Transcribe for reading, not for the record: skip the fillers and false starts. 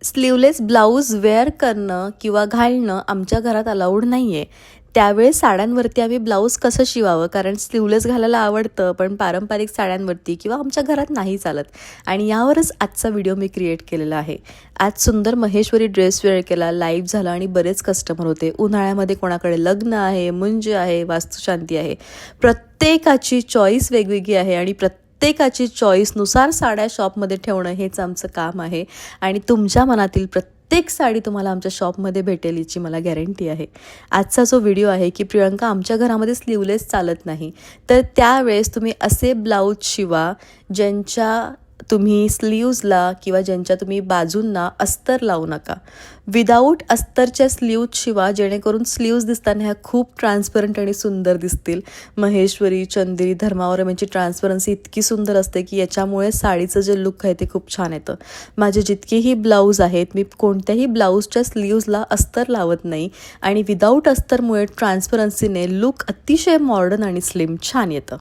Sleeveless blouse wear करणं किंवा घालणं आमच्या घरात अलाउड नाही आहे. त्यावेळेस साड्यांवरती आम्ही ब्लाऊज कसं शिवावं, कारण स्लीवलेस घालायला आवडतं पण पारंपरिक साड्यांवरती किंवा आमच्या घरात नाही चालत. आणि यावरच आजचा व्हिडिओ मी क्रिएट केलेला आहे. आज सुंदर महेश्वरी ड्रेस वेअर केला, लाईव्ह झाला आणि बरेच कस्टमर होते. उन्हाळ्यामध्ये कोणाकडे लग्न आहे, मुंज आहे, वास्तुशांती आहे. प्रत्येकाची चॉईस वेगवेगळी आहे आणि प्रत्येकाची चॉईसनुसार साड्या शॉपमध्ये ठेवणं हेच आमचं काम आहे. आणि तुमच्या मनातील प्रत्येक साडी तुम्हाला आमच्या शॉपमध्ये भेटेल याची मला गॅरंटी आहे. आजचा जो व्हिडिओ आहे की प्रियंका आमच्या घरामध्ये स्लीवलेस चालत नाही, तर त्यावेळेस तुम्ही असे ब्लाऊज शिवा ज्यांच्या तुम्ही स्लीव्जला किंवा ज्यांच्या तुम्ही बाजूंना अस्तर लावू नका. विदाऊट अस्तरच्या स्लीव्ज शिवा, जेणेकरून स्लीव्ज दिसताना ह्या खूप ट्रान्सपरंट आणि सुंदर दिसतील. महेश्वरी, चंदेरी, धर्मावरम यांची ट्रान्सपरन्सी इतकी सुंदर असते की याच्यामुळे साडीचं जे लुक आहे ते खूप छान येतं. माझे जितकेही ब्लाऊज आहेत, मी कोणत्याही ब्लाऊजच्या स्लीव्जला अस्तर लावत नाही आणि विदाऊट अस्तरमुळे ट्रान्सपरन्सीने लुक अतिशय मॉडर्न आणि स्लिम छान येतं.